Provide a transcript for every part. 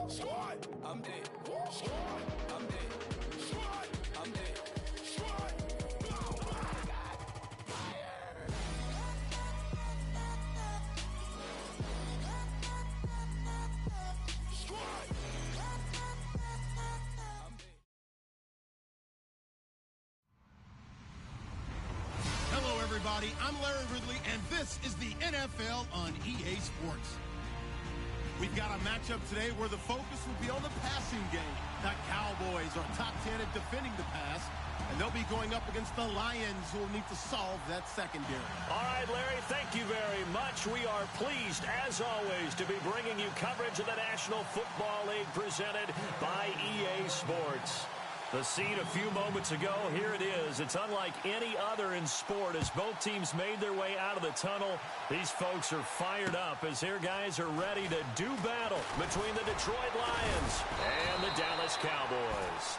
Squad, I'm dead. Squad, I'm dead. Squad, I'm dead. Squad, oh my God, fire! Squad, I'm dead. Hello, everybody. I'm Larry Ridley, and this is the NFL on EA Sports. We've got a matchup today where the focus will be on the passing game. The Cowboys are top 10 at defending the pass, and they'll be going up against the Lions, who will need to solve that secondary. All right, Larry, thank you very much. We are pleased, as always, to be bringing you coverage of the National Football League presented by EA Sports. The scene a few moments ago, here it is. It's unlike any other in sport as both teams made their way out of the tunnel. These folks are fired up as their guys are ready to do battle between the Detroit Lions and the Dallas Cowboys.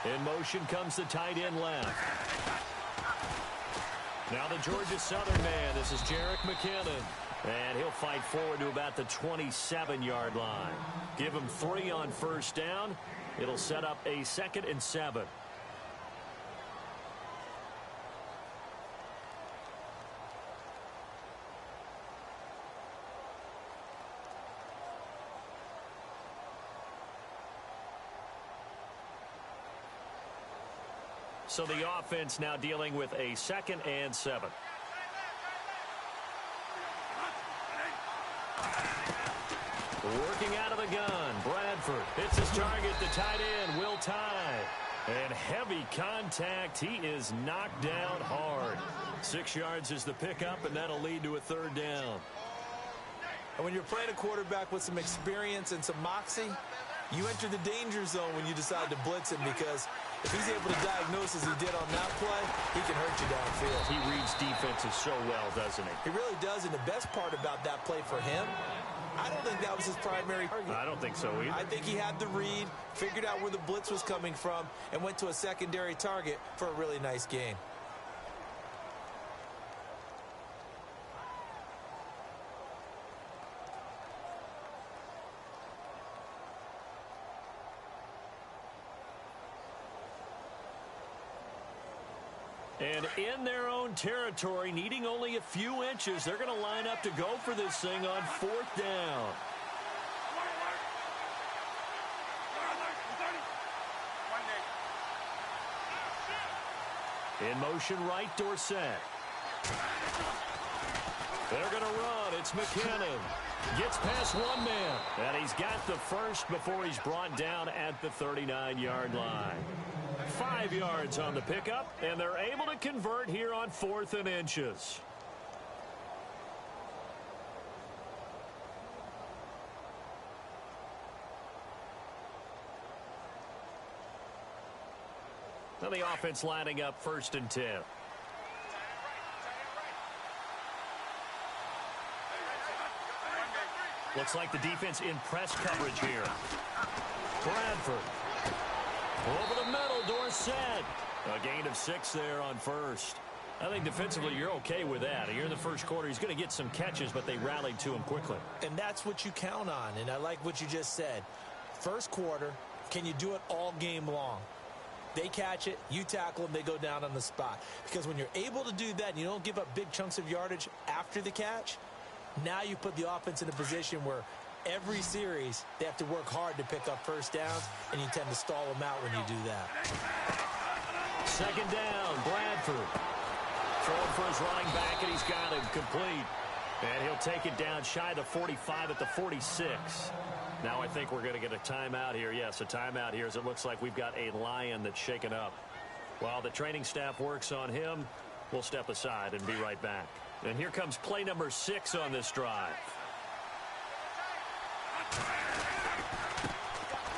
In motion comes the tight end left. Now the Georgia Southern man. This is Jerick McKinnon. And he'll fight forward to about the 27-yard line. Give him 3 on first down. It'll set up a 2nd and 7. So the offense now dealing with a 2nd and 7. Working out of the gun, Bradford hits his target, the tight end, Will Tye. And heavy contact, he is knocked down hard. 6 yards is the pickup, and that'll lead to a 3rd down. And when you're playing a quarterback with some experience and some moxie, you enter the danger zone when you decide to blitz him, because if he's able to diagnose as he did on that play, he can hurt you downfield. He reads defenses so well, doesn't he? He really does, and the best part about that play for him, I don't think that was his primary target. I don't think so either. I think he had the read, figured out where the blitz was coming from, and went to a secondary target for a really nice gain. And in their own territory, needing only a few inches, they're going to line up to go for this thing on 4th down. In motion right, Dorsett. They're going to run. It's McKinnon. Gets past one man. And he's got the first before he's brought down at the 39-yard line. 5 yards on the pickup, and they're able to convert here on 4th and inches. Now the offense lining up 1st and 10. Looks like the defense in press coverage here. Bradford. Over the middle, Dorsett. A gain of 6 there on 1st. I think defensively you're okay with that. Here in the first quarter, he's going to get some catches, but they rallied to him quickly. And that's what you count on, and I like what you just said. First quarter, can you do it all game long? They catch it, you tackle them, they go down on the spot. Because when you're able to do that and you don't give up big chunks of yardage after the catch, now you put the offense in a position where every series, they have to work hard to pick up first downs, and you tend to stall them out when you do that. 2nd down, Bradford. Throwing for his running back, and he's got him complete. And he'll take it down shy of the 45 at the 46. Now I think we're going to get a timeout here. Yes, a timeout here as it looks like we've got a Lion that's shaken up. While the training staff works on him, we'll step aside and be right back. And here comes play number 6 on this drive.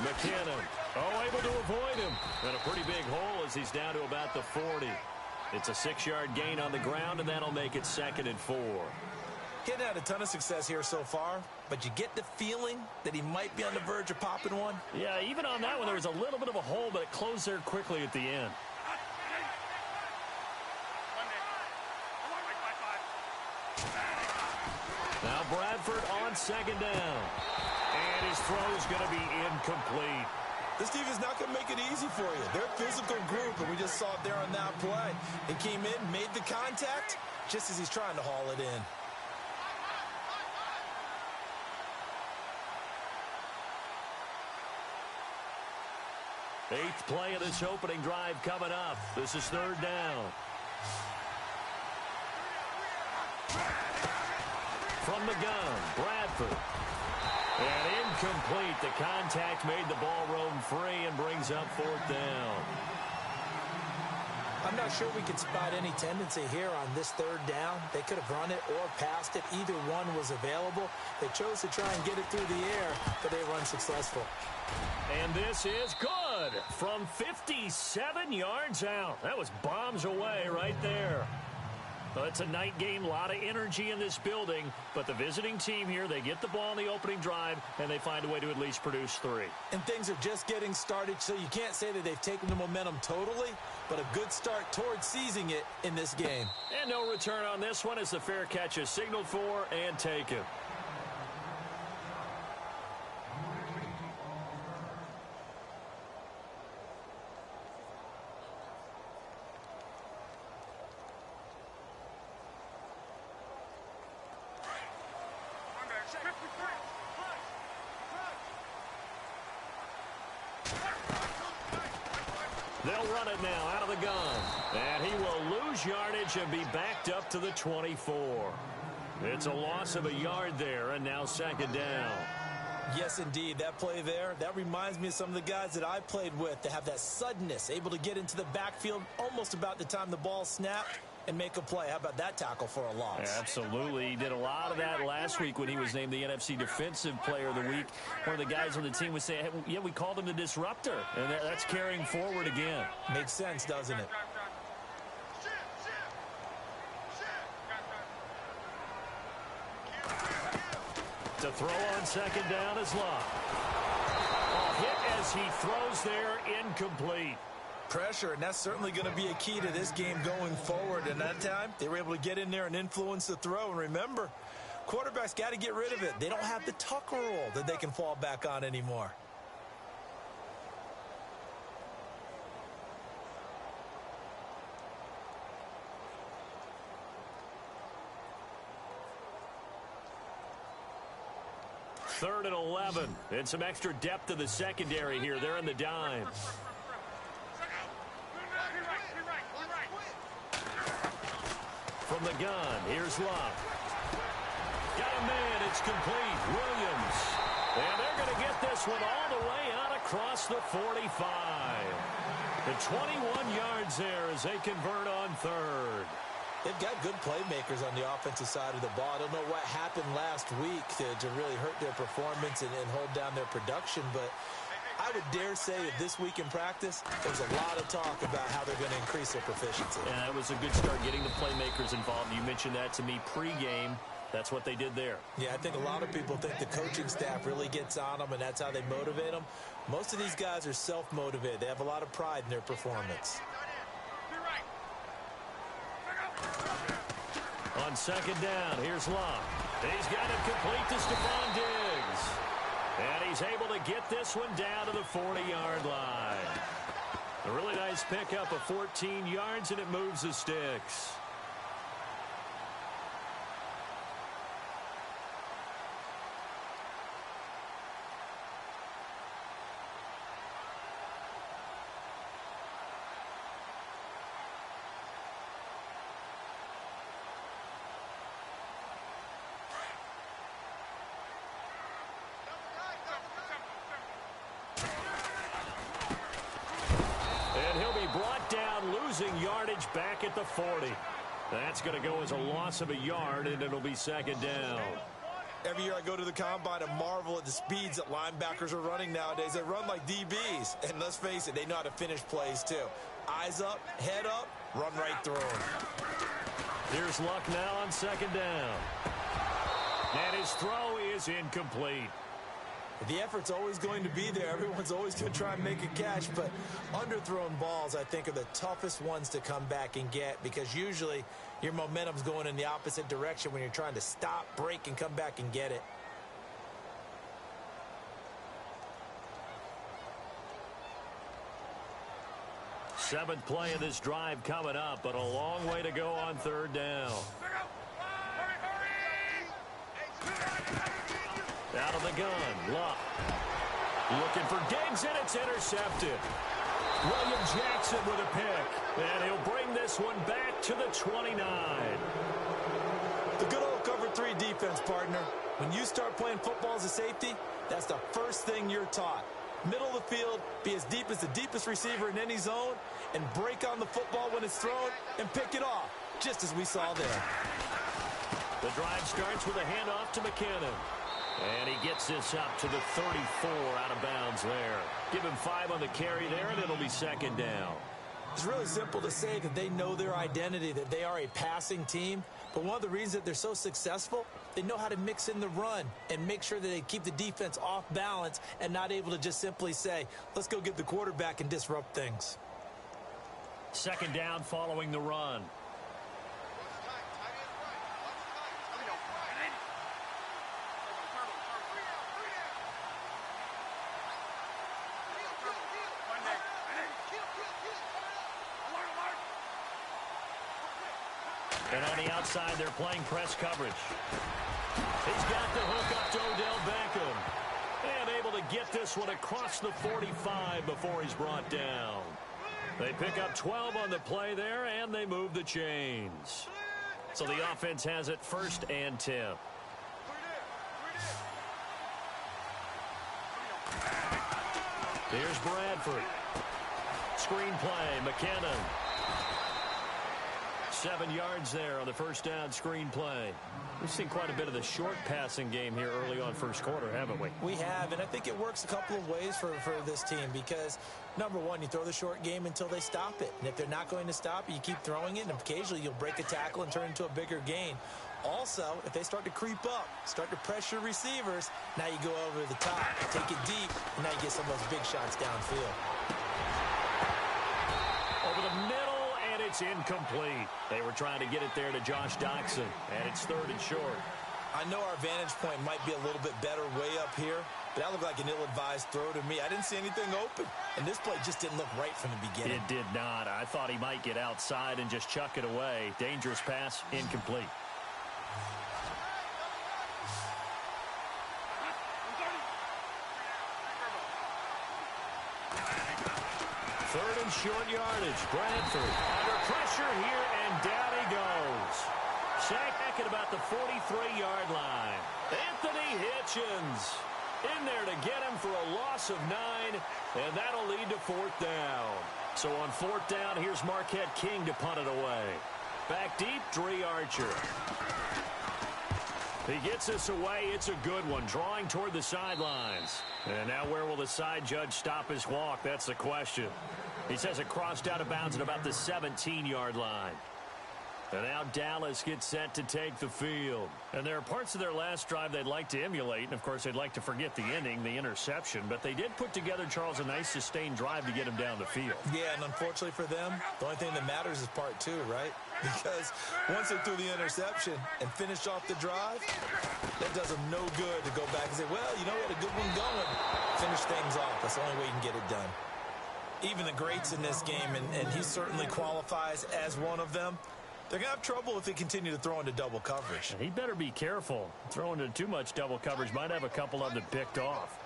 McKinnon. Oh, able to avoid him. And a pretty big hole as he's down to about the 40. It's a 6-yard gain on the ground, and that'll make it 2nd and 4. He hadn't had a ton of success here so far, but you get the feeling that he might be on the verge of popping one. Yeah, even on that one, there was a little bit of a hole, but it closed there quickly at the end. Now Bradford on 2nd down. And his throw's going to be incomplete. This defense is not going to make it easy for you. They're a physical group, and we just saw it there on that play. He came in, made the contact, just as he's trying to haul it in. Eighth play of this opening drive coming up. This is 3rd down. From the gun, Bradford. And incomplete. The contact made the ball roam free and brings up 4th down. I'm not sure we could spot any tendency here on this 3rd down. They could have run it or passed it. Either one was available. They chose to try and get it through the air, but they were unsuccessful. And this is good from 57 yards out. That was bombs away right there. Well, it's a night game, a lot of energy in this building, but the visiting team here, they get the ball in the opening drive, and they find a way to at least produce 3. And things are just getting started, so you can't say that they've taken the momentum totally, but a good start towards seizing it in this game. And no return on this one as the fair catch is signaled for and taken. They'll run it now out of the gun. And he will lose yardage and be backed up to the 24. It's a loss of a yard there, and now 2nd down. Yes, indeed. That play there, that reminds me of some of the guys that I played with that have that suddenness, able to get into the backfield almost about the time the ball snapped and make a play. How about that tackle for a loss? Yeah, absolutely. He did a lot of that last week when he was named the NFC Defensive Player of the Week. One of the guys on the team was saying, hey, yeah, we called him the disruptor, and that's carrying forward again. Makes sense, doesn't it? To throw on 2nd down is Love. A hit as he throws there, incomplete. Pressure, and that's certainly going to be a key to this game going forward. And that time, they were able to get in there and influence the throw. And remember, quarterbacks got to get rid of it. They don't have the Tucker rule that they can fall back on anymore. Third and 11. And some extra depth to the secondary here. They're in the dime. From the gun, here's Love. Got a man, it's complete. Williams. And they're going to get this one all the way out across the 45. The 21 yards there as they convert on 3rd. They've got good playmakers on the offensive side of the ball. I don't know what happened last week to really hurt their performance and hold down their production, but I would dare say that this week in practice, there's a lot of talk about how they're going to increase their proficiency. Yeah, that was a good start getting the playmakers involved. You mentioned that to me pregame. That's what they did there. Yeah, I think a lot of people think the coaching staff really gets on them, and that's how they motivate them. Most of these guys are self-motivated. They have a lot of pride in their performance. On 2nd down, here's Love. He's got it complete to Stephon Diggs. And he's able to get this one down to the 40-yard line. A really nice pickup of 14 yards, and it moves the sticks. Losing yardage back at the 40. That's going to go as a loss of a yard, and it'll be 2nd down. Every year I go to the combine and marvel at the speeds that linebackers are running nowadays. They run like DBs. And let's face it, they know how to finish plays too. Eyes up, head up, run right through them. Here's Luck now on second down. And his throw is incomplete. The effort's always going to be there. Everyone's always going to try and make a catch, but underthrown balls, I think, are the toughest ones to come back and get because usually your momentum's going in the opposite direction when you're trying to stop, break, and come back and get it. Seventh play of this drive coming up, but a long way to go on third down. Out of the gun, Luck. Looking for Diggs, and it's intercepted. William Jackson with a pick, and he'll bring this one back to the 29. The good old cover 3 defense, partner. When you start playing football as a safety, that's the first thing you're taught. Middle of the field, be as deep as the deepest receiver in any zone, and break on the football when it's thrown and pick it off, just as we saw there. The drive starts with a handoff to McKinnon. And he gets this up to the 34 out of bounds there. Give him 5 on the carry there, and it'll be second down. It's really simple to say that they know their identity, that they are a passing team. But one of the reasons that they're so successful, they know how to mix in the run and make sure that they keep the defense off balance and not able to just simply say, let's go get the quarterback and disrupt things. Second down following the run. And on the outside, they're playing press coverage. He's got the hook up to Odell Beckham. And able to get this one across the 45 before he's brought down. They pick up 12 on the play there, and they move the chains. So the offense has it 1st and 10. Here's Bradford. Screen play, McKinnon. 7 yards there on the first down screen play. We've seen quite a bit of the short passing game here early on first quarter, haven't we? We have, and I think it works a couple of ways for this team because, number one, you throw the short game until they stop it. And if they're not going to stop it, you keep throwing it, and occasionally you'll break a tackle and turn into a bigger gain. Also, if they start to creep up, start to pressure receivers, now you go over the top, take it deep, and now you get some of those big shots downfield. Over the middle. It's incomplete. They were trying to get it there to Josh Doxson, and it's 3rd and short. I know our vantage point might be a little bit better way up here, but that looked like an ill-advised throw to me. I didn't see anything open, and this play just didn't look right from the beginning. It did not. I thought he might get outside and just chuck it away. Dangerous pass, incomplete. Third and short yardage. Bradford under pressure here, and down he goes. Sack at about the 43-yard line. Anthony Hitchens in there to get him for a loss of 9, and that'll lead to 4th down. So on 4th down, here's Marquette King to punt it away. Back deep, Dre Archer. He gets this away. It's a good one, drawing toward the sidelines. And now where will the side judge stop his walk? That's the question. He says it crossed out of bounds at about the 17-yard line. And now Dallas gets set to take the field. And there are parts of their last drive they'd like to emulate. And, of course, they'd like to forget the ending, the interception. But they did put together, Charles, a nice sustained drive to get him down the field. Yeah, and unfortunately for them, the only thing that matters is part 2, right? Because once they threw the interception and finished off the drive, that does them no good to go back and say, well, you know, we had a good one going. Finish things off. That's the only way you can get it done. Even the greats in this game, and he certainly qualifies as one of them, they're going to have trouble if they continue to throw into double coverage. He better be careful. Throwing into too much double coverage might have a couple of them picked off.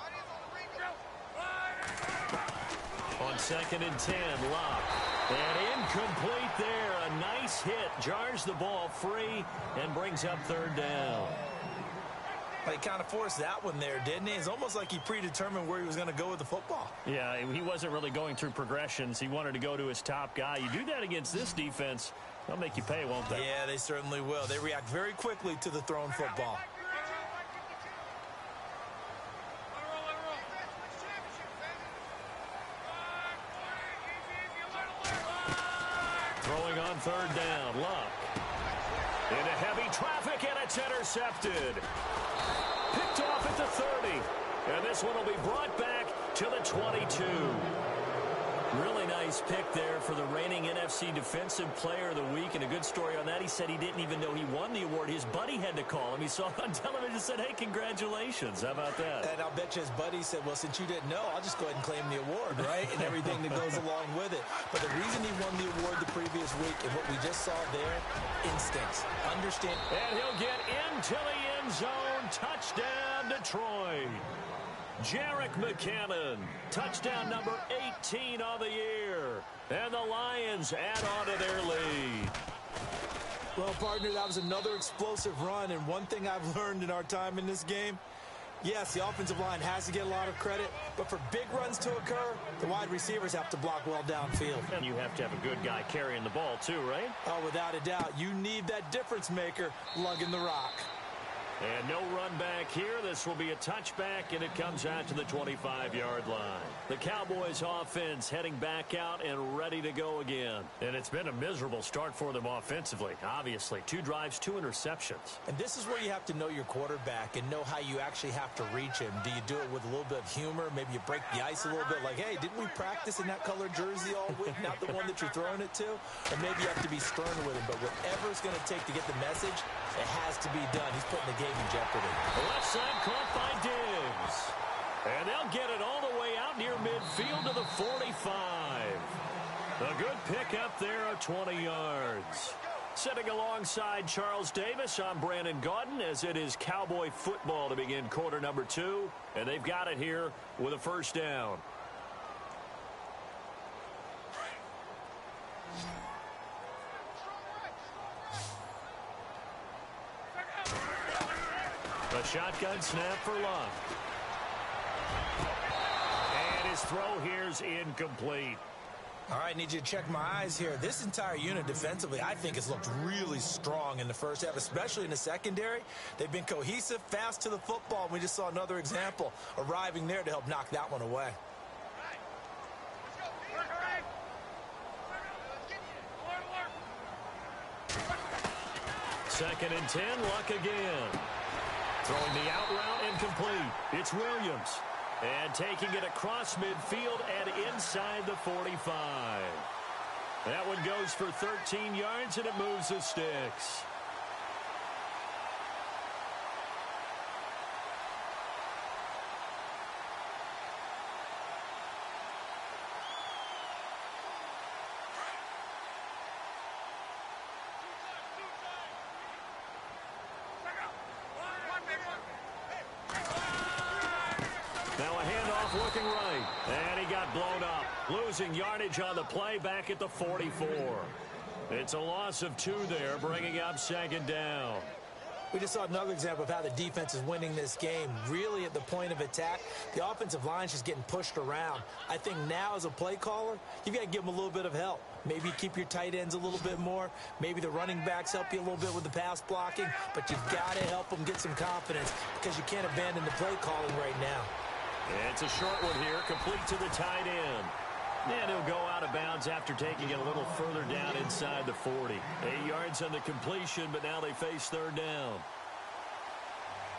On 2nd and 10, Locke. And incomplete there. A nice hit. Jars the ball free and brings up 3rd down. He kind of forced that one there, didn't he? It's almost like he predetermined where he was going to go with the football. Yeah, he wasn't really going through progressions. He wanted to go to his top guy. You do that against this defense, they'll make you pay, won't they? Yeah, they certainly will. They react very quickly to the thrown football. on third down. Luck. Into heavy traffic, and it's intercepted. Picked off at the 30. And this one will be brought back to the 22. Really nice pick there for the reigning NFC Defensive Player of the Week. And a good story on that. He said he didn't even know he won the award. His buddy had to call him. He saw it on television and said, hey, congratulations. How about that? And I'll bet you his buddy said, well, since you didn't know, I'll just go ahead and claim the award, right? And everything that goes along with it. But the reason he won the award the previous week and what we just saw there, instincts. Understand. And he'll get into the end zone. Touchdown, Detroit. Jerick McKinnon, touchdown number 18 on the year. And the Lions add on to their lead. Well, partner, that was another explosive run. And one thing I've learned in our time in this game, yes, the offensive line has to get a lot of credit, but for big runs to occur, the wide receivers have to block well downfield. And you have to have a good guy carrying the ball too, right? Oh, without a doubt. You need that difference maker lugging the rock. And no run back here. This will be a touchback, and it comes out to the 25-yard line. The Cowboys offense heading back out and ready to go again. And it's been a miserable start for them offensively, obviously. 2 drives, 2 interceptions. And this is where you have to know your quarterback and know how you actually have to reach him. Do you do it with a little bit of humor? Maybe you break the ice a little bit like, hey, didn't we practice in that color jersey all week? Not the one that you're throwing it to? Or maybe you have to be stern with him. But whatever it's going to take to get the message, it has to be done. He's putting the game in jeopardy. Left side caught by Diggs. And they'll get it all the way out near midfield to the 45. A good pickup there of 20 yards. Sitting alongside Charles Davis, I'm Brandon Gaudin, as it is Cowboy football to begin quarter number 2. And they've got it here with a first down. A shotgun snap for Luck. And his throw here's incomplete. All right, need you to check my eyes here. This entire unit defensively, I think, has looked really strong in the first half, especially in the secondary. They've been cohesive, fast to the football. We just saw another example arriving there to help knock that one away. Second and 10, Luck again. Throwing the out route incomplete. It's Williams. And taking it across midfield and inside the 45. That one goes for 13 yards, and it moves the sticks. Looking right, and he got blown up. Losing yardage on the play back at the 44. It's a loss of 2 there, bringing up second down. We just saw another example of how the defense is winning this game. Really at the point of attack, the offensive line's just getting pushed around. I think now as a play caller, you've got to give them a little bit of help. Maybe keep your tight ends a little bit more. Maybe the running backs help you a little bit with the pass blocking. But you've got to help them get some confidence because you can't abandon the play calling right now. It's a short one here, complete to the tight end. And he'll go out of bounds after taking it a little further down inside the 40. 8 yards on the completion, but now they face third down.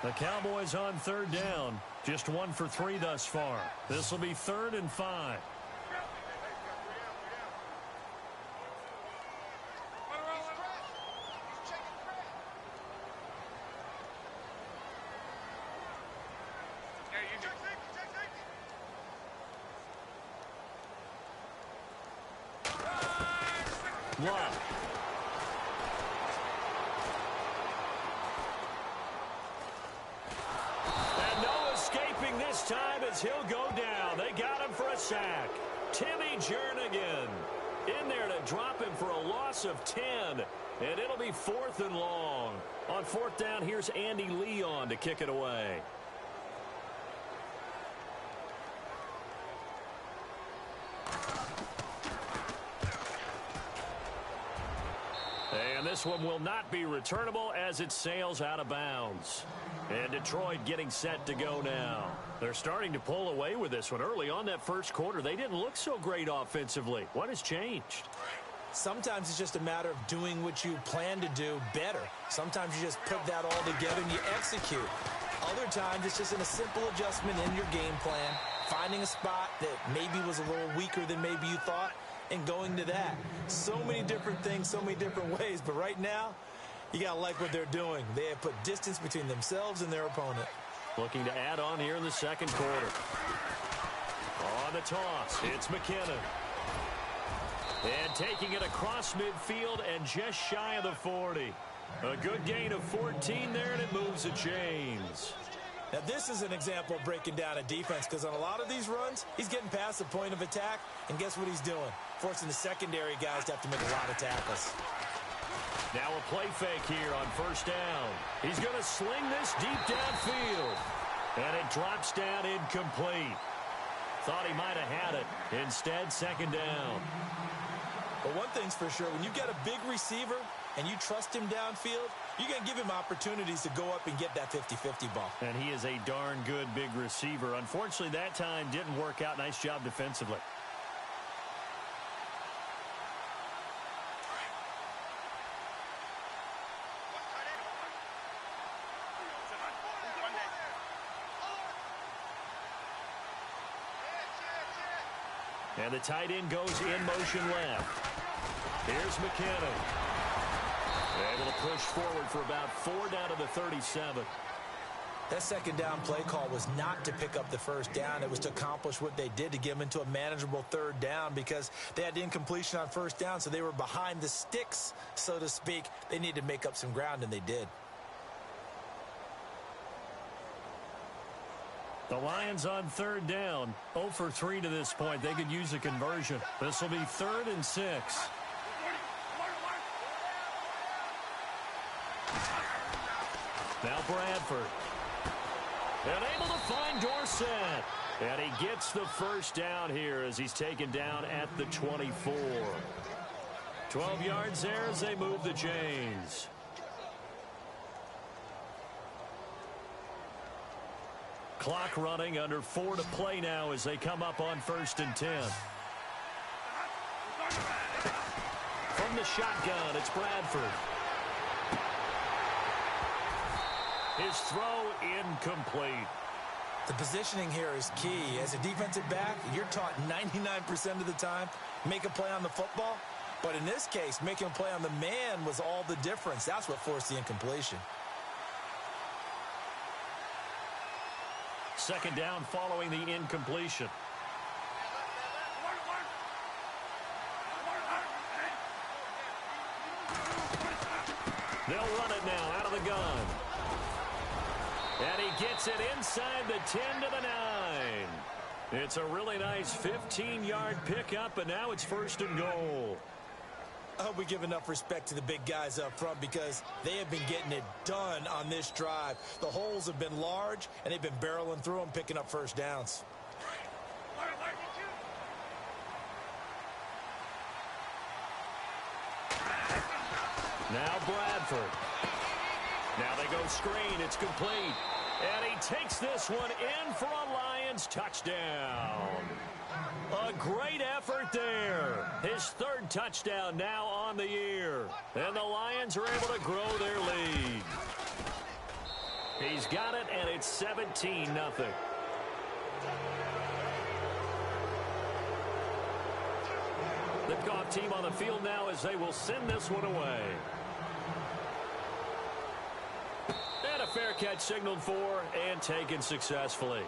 The Cowboys on third down, just 1 for 3 thus far. This will be 3rd and 5. Luck. And no escaping this time as he'll go down. They got him for a sack. Timmy Jernigan in there to drop him for a loss of 10. And it'll be 4th and long. On 4th down, here's Andy Leon to kick it away. And this one will not be returnable as it sails out of bounds. And Detroit getting set to go now. They're starting to pull away with this one. Early on that first quarter, they didn't look so great offensively. What has changed? Sometimes it's just a matter of doing what you plan to do better. Sometimes you just put that all together and you execute. Other times it's just in a simple adjustment in your game plan, finding a spot that maybe was a little weaker than maybe you thought, and going to that. So many different things, so many different ways, but right now, you got to like what they're doing. They have put distance between themselves and their opponent. Looking to add on here in the second quarter. On the toss, it's McKinnon. And taking it across midfield and just shy of the 40. A good gain of 14 there, and it moves the chains. Now, this is an example of breaking down a defense, because on a lot of these runs, he's getting past the point of attack, and guess what he's doing? Forcing the secondary guys to have to make a lot of tackles. Now a play fake here on first down. He's going to sling this deep downfield. And it drops down incomplete. Thought he might have had it. Instead, second down. But one thing's for sure, when you've got a big receiver and you trust him downfield, you're going to give him opportunities to go up and get that 50-50 ball. And he is a darn good big receiver. Unfortunately, that time didn't work out. Nice job defensively. And the tight end goes in motion left. Here's McKinnon. Able to push forward for about 4 down to the 37. That second down play call was not to pick up the first down. It was to accomplish what they did, to get them into a manageable third down, because they had the incompletion on first down, so they were behind the sticks, so to speak. They needed to make up some ground, and they did. The Lions on third down, 0 for 3 to this point. They could use a conversion. This will be 3rd and 6. Now Bradford. And able to find Dorsett. And he gets the first down here as he's taken down at the 24. 12 yards there as they move the chains. Clock running, under 4 to play now as they come up on 1st and 10. From the shotgun, it's Bradford. His throw incomplete. The positioning here is key. As a defensive back, you're taught 99% of the time, make a play on the football. But in this case, making a play on the man was all the difference. That's what forced the incompletion. Second down following the incompletion. They'll run it now out of the gun. And he gets it inside the 10 to the 9. It's a really nice 15-yard pickup, and now it's 1st and goal. I hope we give enough respect to the big guys up front, because they have been getting it done on this drive. The holes have been large, and they've been barreling through them, picking up first downs. Now Bradford. Now they go screen. It's complete. And he takes this one in for a Lions touchdown. A great effort there. His 3rd touchdown now on the year. And the Lions are able to grow their lead. He's got it, and it's 17-0. The kickoff team on the field now as they will send this one away. And a fair catch signaled for and taken successfully.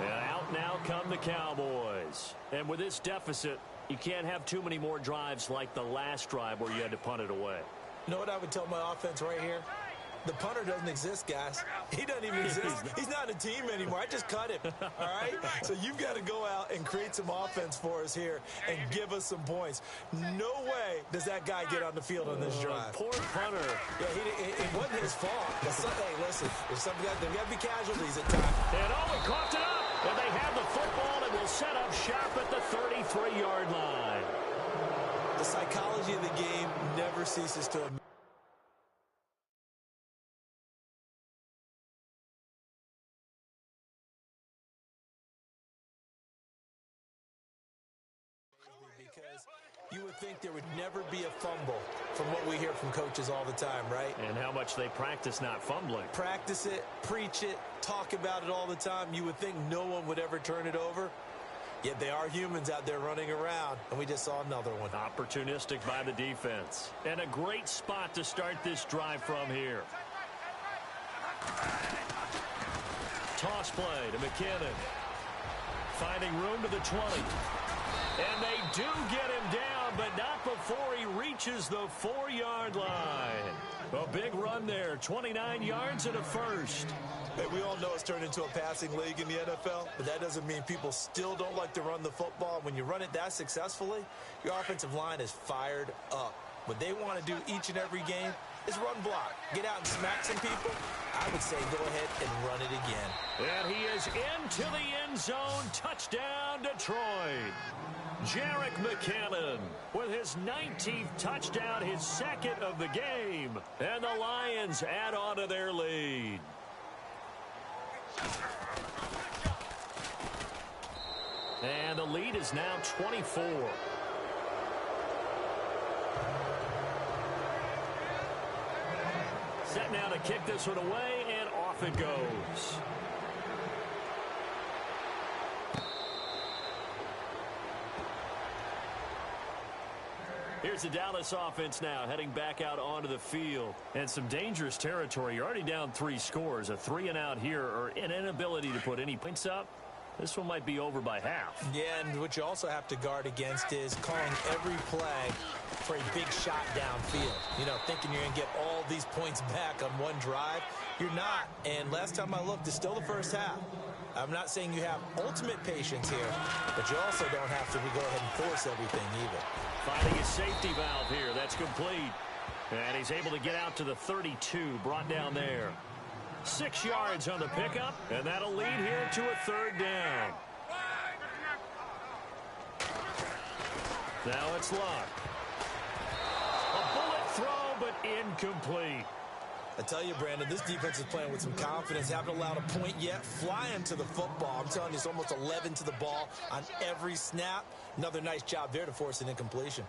And out now come the Cowboys. And with this deficit, you can't have too many more drives like the last drive where you had to punt it away. You know what I would tell my offense right here? The punter doesn't exist, guys. He doesn't even exist. He's not a team anymore. I just cut him, all right? So you've got to go out and create some offense for us here and give us some points. No way does that guy get on the field on this drive. Poor punter. Yeah, it wasn't his fault. Hey, listen, there's got to be casualties at times. And he coughed it up. And they have the football and will set up shop at the 33-yard line. The psychology of the game never ceases to amaze. Because you would think there would never be a fumble from what we hear from coaches all the time, right? And how much they practice not fumbling. Practice it, preach it, talk about it all the time. You would think no one would ever turn it over. Yet they are humans out there running around, and we just saw another one. Opportunistic by the defense. And a great spot to start this drive from here. Toss play to McKinnon. Finding room to the 20. And they do get him down, but not before he reaches the 4-yard line. A big run there, 29 yards and a first. Hey, we all know it's turned into a passing league in the NFL, but that doesn't mean people still don't like to run the football. When you run it that successfully, your offensive line is fired up. What they want to do each and every game is run block. Get out and smack some people. I would say go ahead and run it again. And he is into the end zone. Touchdown, Detroit. Jerick McKinnon with his 19th touchdown, his second of the game. And the Lions add on to their lead. And the lead is now 24. Set now to kick this one away, and off it goes. Here's the Dallas offense now, heading back out onto the field. And some dangerous territory. You're already down 3 scores. A 3-and-out here, or an inability to put any points up. This one might be over by half. Yeah, and what you also have to guard against is calling every play for a big shot downfield. You know, thinking you're going to get all these points back on one drive. You're not. And last time I looked, it's still the first half. I'm not saying you have ultimate patience here, but you also don't have to go ahead and force everything either. Finding his safety valve here. That's complete. And he's able to get out to the 32, brought down there. 6 yards on the pickup, and that'll lead here to a 3rd down. Now it's Luck. A bullet throw, but incomplete. I tell you, Brandon, this defense is playing with some confidence. Haven't allowed a point yet. Flying to the football. I'm telling you, it's almost 11 to the ball on every snap. Another nice job there to force an incompletion.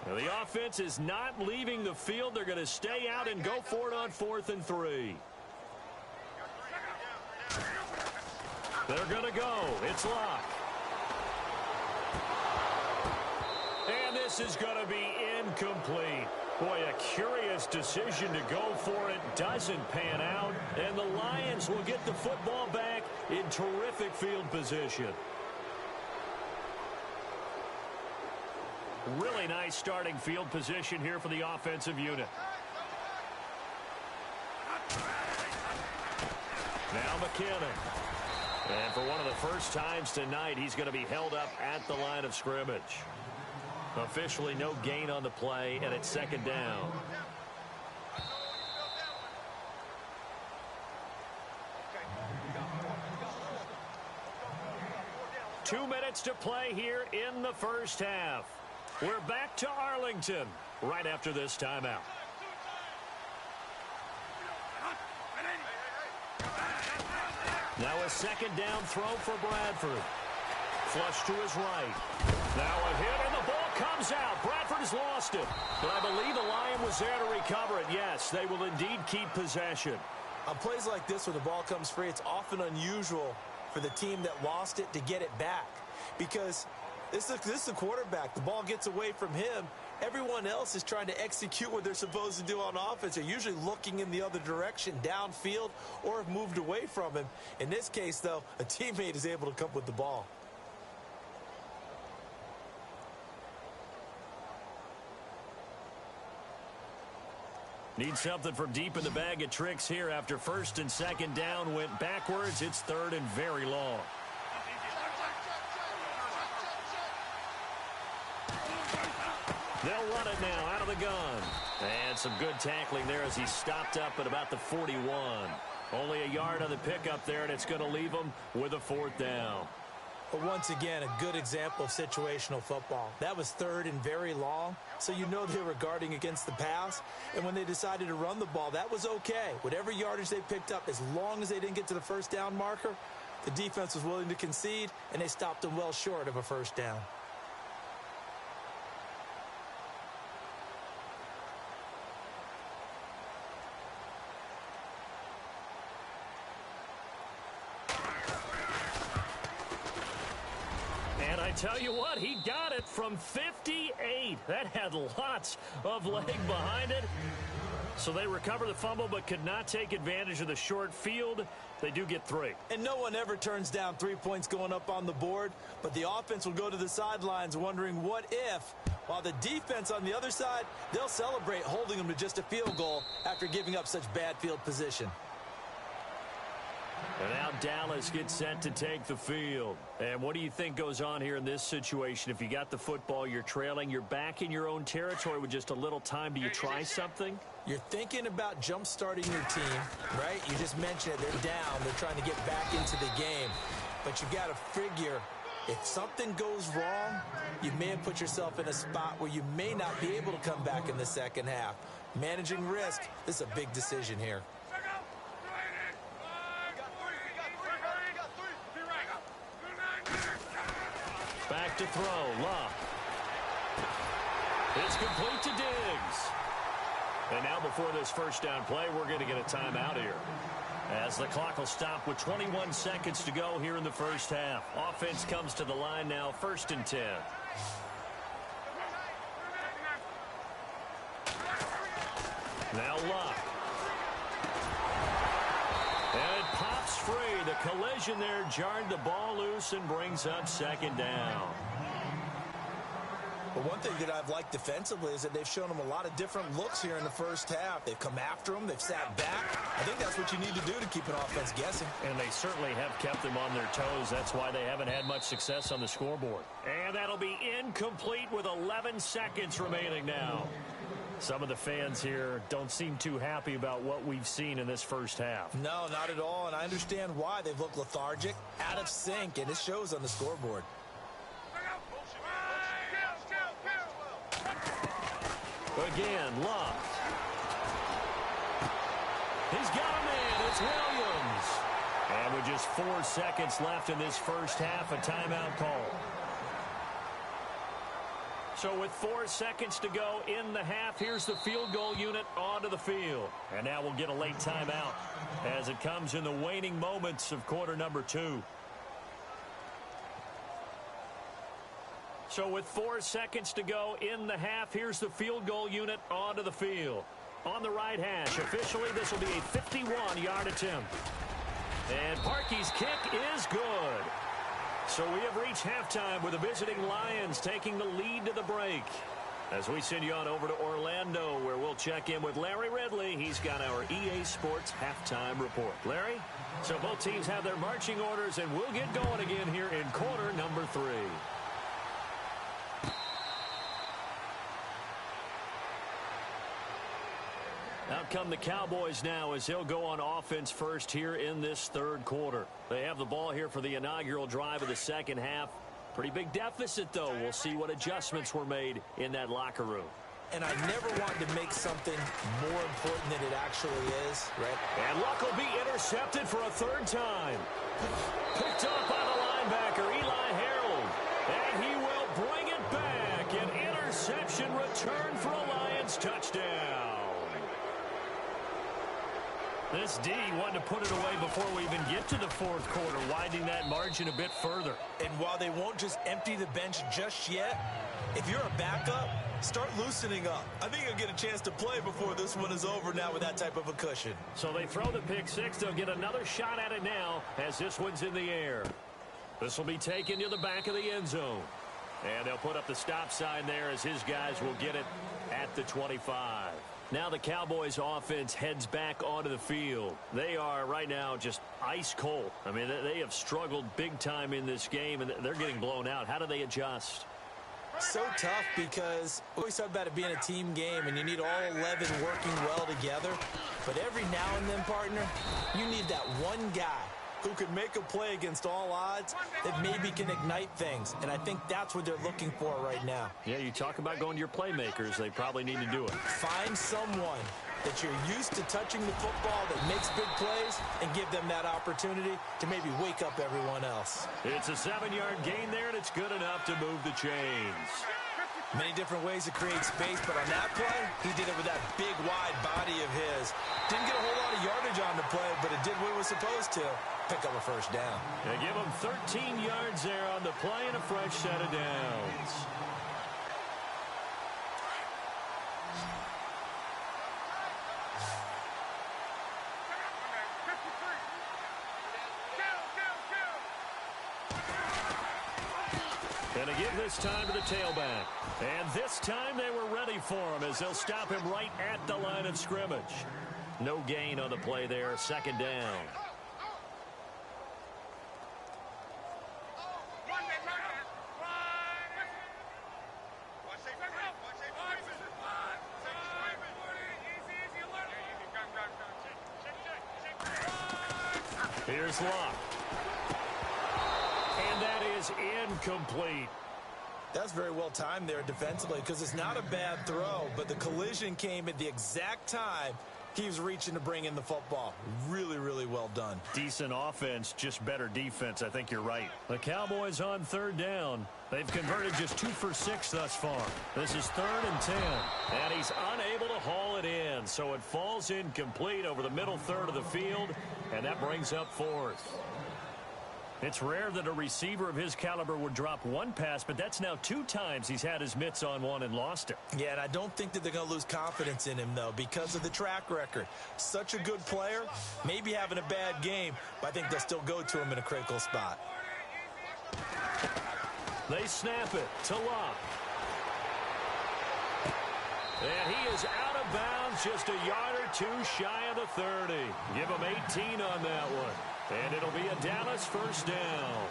Now the offense is not leaving the field. They're going to stay out and go for it on 4th and 3. They're going to go. It's Luck. And this is going to be incomplete. Boy, a curious decision to go for it. Doesn't pan out. And the Lions will get the football back in terrific field position. Really nice starting field position here for the offensive unit. Now McKinnon. And for one of the first times tonight, he's going to be held up at the line of scrimmage. Officially no gain on the play, and it's 2nd down. Two minutes to play here in the first half. We're back to Arlington right after this timeout. Now a 2nd down throw for Bradford. Flush to his right. Now a hit, and the ball comes out. Bradford has lost it. But I believe the Lion was there to recover it. Yes, they will indeed keep possession. On plays like this where the ball comes free, it's often unusual for the team that lost it to get it back. Because this is the quarterback. The ball gets away from him. Everyone else is trying to execute what they're supposed to do on offense. They're usually looking in the other direction, downfield, or have moved away from him. In this case, though, a teammate is able to come with the ball. Need something from deep in the bag of tricks here after 1st and 2nd down went backwards. It's 3rd and very long. They'll run it now out of the gun. And some good tackling there as he stopped up at about the 41. Only a yard on the pickup there, and it's going to leave him with a 4th down. But once again, a good example of situational football. That was third and very long, so you know they were guarding against the pass. And when they decided to run the ball, that was okay. Whatever yardage they picked up, as long as they didn't get to the first down marker, the defense was willing to concede, and they stopped them well short of a first down. And I tell you what, he got it from 58. That had lots of leg behind it. So they recover the fumble but could not take advantage of the short field. They do get 3. And no one ever turns down 3 points going up on the board, but the offense will go to the sidelines wondering what if, while the defense on the other side, they'll celebrate holding them to just a field goal after giving up such bad field position. And now Dallas gets set to take the field. And what do you think goes on here in this situation? If you got the football, you're trailing, you're back in your own territory with just a little time. Do you try something? You're thinking about jump-starting your team, right? You just mentioned it. They're down. They're trying to get back into the game. But you got to figure, if something goes wrong, you may have put yourself in a spot where you may not be able to come back in the second half. Managing risk, this is a big decision here. Back to throw, Luck. It's complete to Diggs. And now before this first down play, we're going to get a timeout here, as the clock will stop with 21 seconds to go here in the first half. Offense comes to the line now, 1st and 10. Now Luck. And it pops free. The collision there jarred the ball loose and brings up 2nd down. But one thing that I've liked defensively is that they've shown them a lot of different looks here in the first half. They've come after them. They've sat back. I think that's what you need to do to keep an offense guessing. And they certainly have kept them on their toes. That's why they haven't had much success on the scoreboard. And that'll be incomplete with 11 seconds remaining now. Some of the fans here don't seem too happy about what we've seen in this first half. No, not at all, and I understand why. They've looked lethargic, out of sync, and it shows on the scoreboard. Again, Luck. He's got a man. It's Williams. And with just 4 seconds left in this first half, a timeout call. So with 4 seconds to go in the half, here's the field goal unit onto the field. And now we'll get a late timeout as it comes in the waning moments of quarter number 2. So with 4 seconds to go in the half, here's the field goal unit onto the field. On the right hash, officially this will be a 51-yard attempt. And Parkey's kick is good. So we have reached halftime with the visiting Lions taking the lead to the break. As we send you on over to Orlando, where we'll check in with Larry Ridley. He's got our EA Sports halftime report. Larry? So both teams have their marching orders, and we'll get going again here in quarter number 3. Out come the Cowboys now as they'll go on offense first here in this third quarter. They have the ball here for the inaugural drive of the second half. Pretty big deficit, though. We'll see what adjustments were made in that locker room. And I never wanted to make something more important than it actually is, right? And Luck will be intercepted for a 3rd time. Picked up by the linebacker, Eli Harold. And he will bring it back. An interception return for a Lions touchdown. This D wanted to put it away before we even get to the fourth quarter, widening that margin a bit further. And while they won't just empty the bench just yet, if you're a backup, start loosening up. I think you'll get a chance to play before this one is over now with that type of a cushion. So they throw the pick six. They'll get another shot at it now as this one's in the air. This will be taken to the back of the end zone. And they'll put up the stop sign there as his guys will get it at the 25. Now the Cowboys offense heads back onto the field. They are right now just ice cold. I mean, they have struggled big time in this game, and they're getting blown out. How do they adjust? So tough because we always talk about it being a team game, and you need all 11 working well together. But every now and then, partner, you need that one guy who can make a play against all odds that maybe can ignite things. And I think that's what they're looking for right now. Yeah, you talk about going to your playmakers. They probably need to do it. Find someone that you're used to touching the football that makes big plays and give them that opportunity to maybe wake up everyone else. It's a 7-yard gain there, and it's good enough to move the chains. Many different ways to create space, but on that play, he did it with that big, wide body of his. Didn't get a whole lot of yardage on the play, but it did what it was supposed to. Pick up a first down. They give him 13 yards there on the play and a fresh set of downs. And to give this time to the tailback. And this time they were ready for him as they'll stop him right at the line of scrimmage. No gain on the play there, second down. Here's Locke. And that is incomplete. That's very well timed there defensively because it's not a bad throw, but the collision came at the exact time he was reaching to bring in the football. Really, really well done. Decent offense, just better defense. I think you're right. The Cowboys on third down. They've converted just 2 for 6 thus far. This is 3rd and 10. And he's unable to haul it in, so it falls incomplete over the middle third of the field, and that brings up 4th. It's rare that a receiver of his caliber would drop one pass, but that's now 2 times he's had his mitts on one and lost it. Yeah, and I don't think that they're going to lose confidence in him, though, because of the track record. Such a good player, maybe having a bad game, but I think they'll still go to him in a critical spot. They snap it to Locke. And he is out of bounds, just a yard or 2 shy of the 30. Give him 18 on that one. And it'll be a Dallas first down.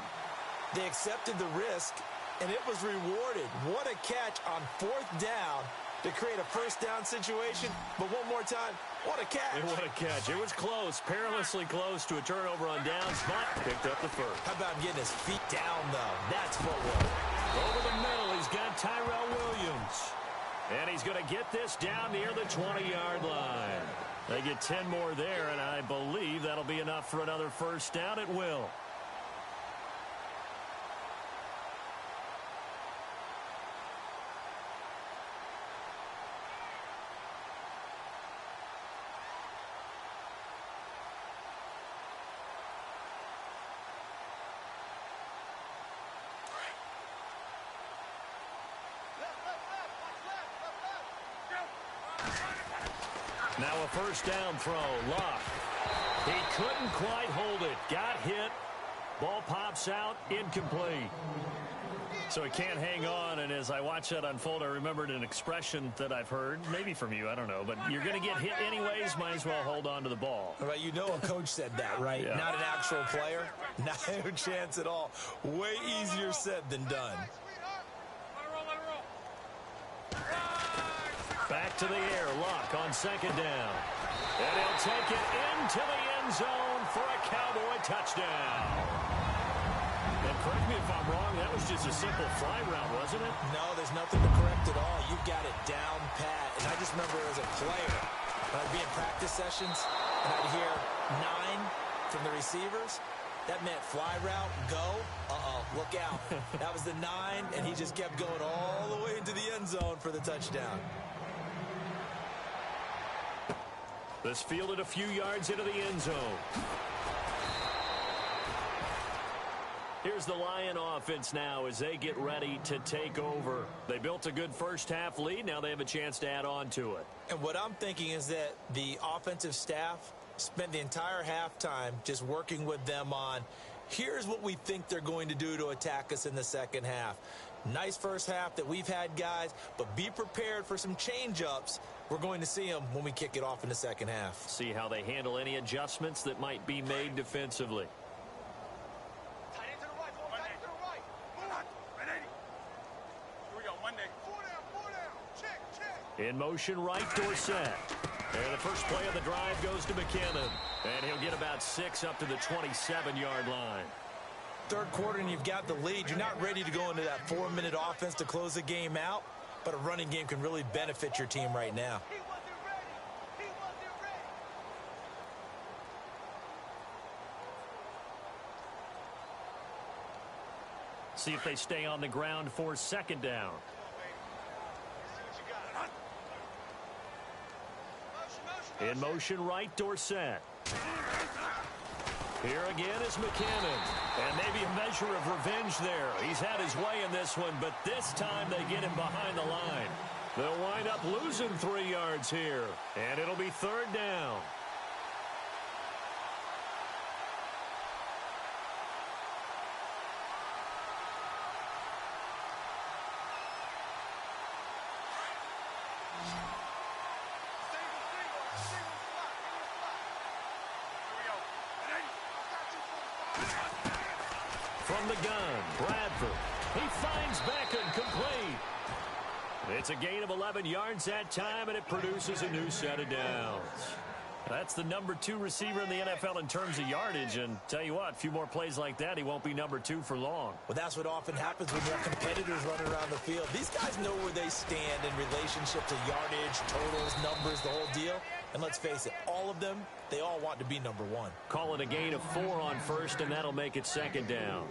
They accepted the risk, and it was rewarded. What a catch on 4th down to create a first down situation. But one more time, what a catch. And what a catch. It was close, perilously close to a turnover on downs, but picked up the first. How about getting his feet down, though? That's footwork. Over the middle, he's got Tyrell Williams. And he's going to get this down near the 20-yard line. They get 10 more there, and I believe that'll be enough for another first down. It will. Now a first down throw. Locke. He couldn't quite hold it. Got hit. Ball pops out. Incomplete. So he can't hang on, and as I watch that unfold, I remembered an expression that I've heard, maybe from you, I don't know, but you're going to get hit anyways, might as well hold on to the ball. Right, you know a coach said that, right? Yeah. Not an actual player. Not a chance at all. Way easier said than done. Back to the air. Locke on second down. And he'll take it into the end zone for a Cowboy touchdown. And correct me if I'm wrong, that was just a simple fly route, wasn't it? No, there's nothing to correct at all. You've got it down pat. And I just remember as a player, when I'd be in practice sessions, and I'd hear 9 from the receivers. That meant fly route, go, look out. That was the 9, and he just kept going all the way into the end zone for the touchdown. This fielded a few yards into the end zone. Here's the Lion offense now as they get ready to take over. They built a good first-half lead. Now they have a chance to add on to it. And what I'm thinking is that the offensive staff spent the entire halftime just working with them on, here's what we think they're going to do to attack us in the second half. Nice first half that we've had, guys, but be prepared for some change-ups. We're going to see them when we kick it off in the second half. See how they handle any adjustments that might be made defensively. In motion right, Dorsett. And the first play of the drive goes to McKinnon. And he'll get about 6 up to the 27-yard line. Third quarter and you've got the lead. You're not ready to go into that 4-minute offense to close the game out, but a running game can really benefit your team right now. See if they stay on the ground for second down. In motion right, Dorsett. Here again is McKinnon. And maybe a measure of revenge there. He's had his way in this one, but this time they get him behind the line. They'll wind up losing 3 yards here. And it'll be third down. From the gun, Bradford. He finds Beckham complete. It's a gain of 11 yards that time, and it produces a new set of downs. That's the number 2 receiver in the NFL in terms of yardage, and tell you what, a few more plays like that, he won't be number 2 for long. Well, that's what often happens when you have competitors running around the field. These guys know where they stand in relationship to yardage, totals, numbers, the whole deal. And let's face it, all of them, they all want to be number 1. Call it a gain of 4 on first, and that'll make it second down.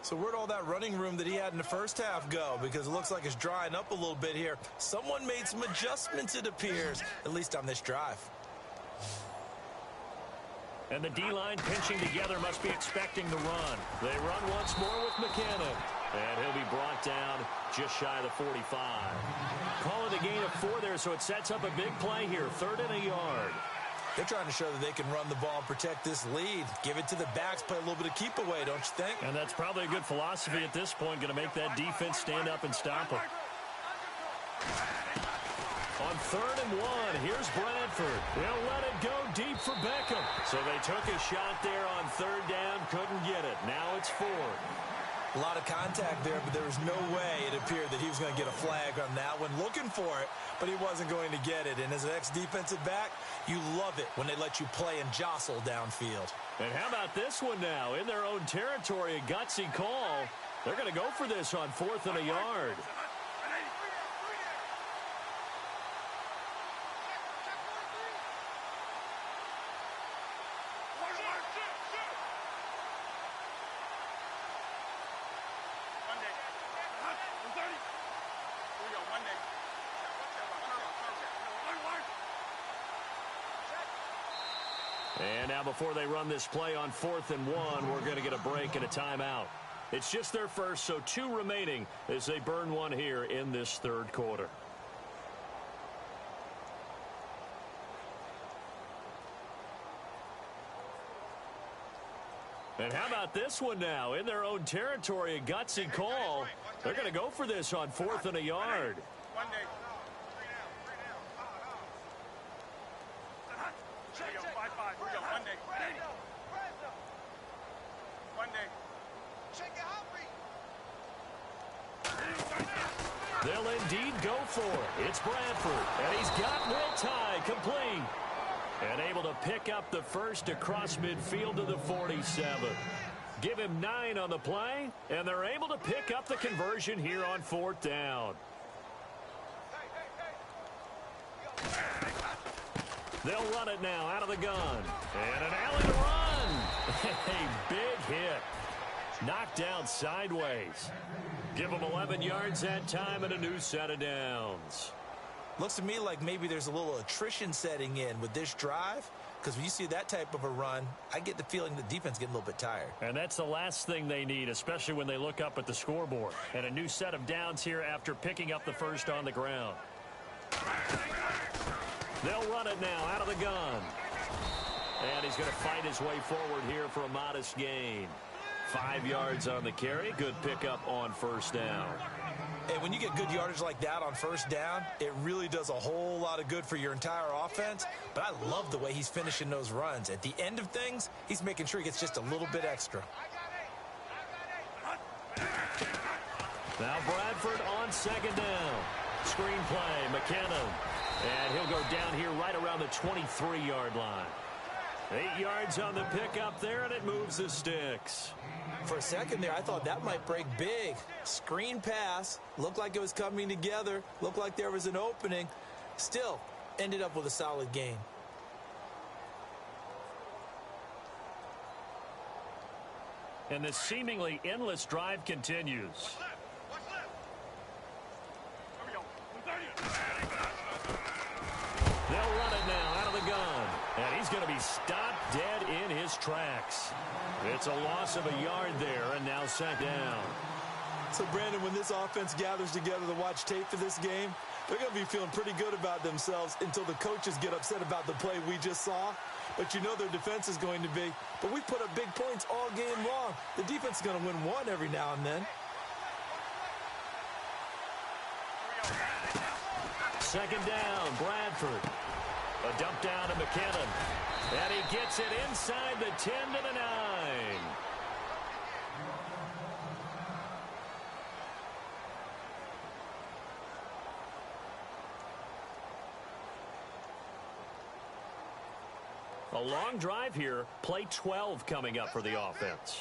So where'd all that running room that he had in the first half go? Because it looks like it's drying up a little bit here. Someone made some adjustments, it appears, at least on this drive. And the D-line pinching together must be expecting the run. They run once more with McKinnon. And he'll be brought down just shy of the 45. Call it a gain of 4 there, so it sets up a big play here. 3rd and a yard. They're trying to show that they can run the ball and protect this lead. Give it to the backs, play a little bit of keep away, don't you think? And that's probably a good philosophy at this point. Going to make that defense stand up and stop them. On 3rd and 1, here's Bradford. They'll let it go deep for Beckham. So they took a shot there on 3rd down, couldn't get it. Now it's 4th. A lot of contact there, but there was no way it appeared that he was going to get a flag on that one. Looking for it, but he wasn't going to get it. And as an ex-defensive back, you love it when they let you play and jostle downfield. And how about this one now? In their own territory, a gutsy call. They're going to go for this on 4th and a yard. And now before they run this play on 4th and 1, we're going to get a break and a timeout. It's just their first, so 2 remaining as they burn one here in this 3rd quarter. And how about this one now? In their own territory, a gutsy call. They're going to go for this on 4th and a yard. They'll indeed go for it. It's Bradford, and he's got Will Tye complete. And able to pick up the first across midfield to the 47. Give him 9 on the play, and they're able to pick up the conversion here on 4th down. They'll run it now out of the gun. And an alley to run. A big hit. Knocked down sideways. Give them 11 yards that time and a new set of downs. Looks to me like maybe there's a little attrition setting in with this drive, because when you see that type of a run, I get the feeling the defense getting a little bit tired. And that's the last thing they need, especially when they look up at the scoreboard. And a new set of downs here after picking up the first on the ground. They'll run it now out of the gun. And he's going to fight his way forward here for a modest gain. 5 yards on the carry. Good pickup on 1st down. And when you get good yardage like that on 1st down, it really does a whole lot of good for your entire offense. But I love the way he's finishing those runs. At the end of things, he's making sure he gets just a little bit extra. Now Bradford on 2nd down. Screen play, McKinnon. And he'll go down here right around the 23-yard line. 8 yards on the pickup there, and it moves the sticks. For a second there, I thought that might break big. Screen pass. Looked like it was coming together. Looked like there was an opening. Still, ended up with a solid gain. And the seemingly endless drive continues. They'll run it now out of the gun. And he's going to be stopped dead in his tracks. It's a loss of a yard there, and now set down. So, Brandon, when this offense gathers together to watch tape for this game, they're going to be feeling pretty good about themselves until the coaches get upset about the play we just saw. But you know their defense is going to be. But we put up big points all game long. The defense is going to win one every now and then. Second down, Bradford. A dump down to McKinnon. And he gets it inside the 10 to the 9. A long drive here. Play 12 coming up for the offense.